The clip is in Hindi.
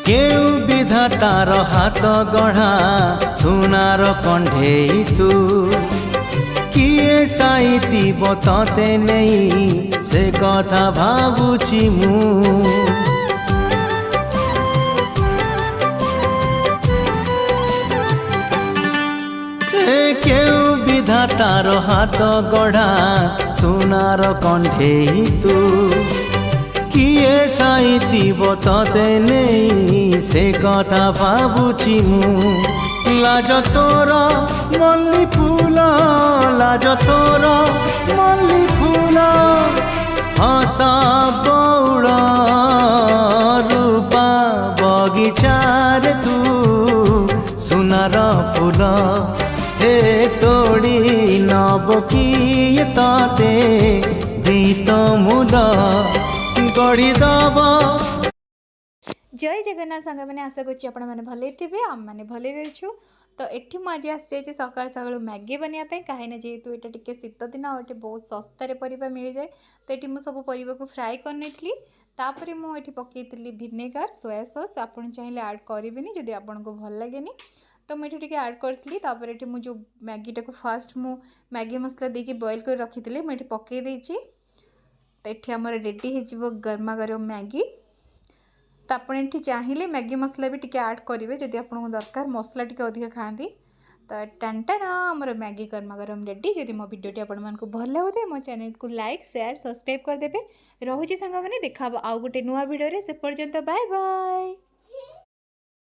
केउ विधातार हाथ गढ़ा सुनार कंढेई तू किए साइती बतते नहीं से कथा भावुची मु केउ विधातार हाथ गढ़ा सुनार कंढेई तू किए साइती बतते नहीं से कथा भावुची मु लाज तोर मल्ली फूल लाज तोर मल्ली फूल हस बौड़ रूपा बगीचार तू सुनार फूल हे तोड़ी नब किए तते गीत मूल गढ़ी दब। जय जगन्नाथ सांग मैंने आशा करुँच आपण मैंने भले थे आम मैंने भले रहीछु। तो ये मुझे आसी सका सका मैगी बनवाई कहीं जेहेतु यहाँ टे शीत दिन और बहुत सस्तार परिबा मिल जाए। तो ये मुझे सब परिबा को फ्राए करनी तापर मुझे पकईली भिनेगार सोया सॉस आप चाहिए ऐड करेंगे जदि आपको भल लगे तो मुझे टे ऐड करी ये मुझे मैगीटा को फास्ट मु मैगी मसला देकी बॉयल कर रखी थी मुझे पकई देची। तो ये आम रेडी हो गरमा गरम मैगी। तो आप चाहिए मैगी मसला भी टी ऐड करेंगे जदि आपको दरकार मसला टी अधिक खाती। तो टाटा आमर मैगी गरमा गरम रेडी। जदि मो भिडियोटी आपको भल लगे मो चैनल को लाइक शेयर सब्सक्राइब करदे। रोचे सांग मैंने देखा आउ गोटे नुआ भिडियो से पर्यंत बाय बाय।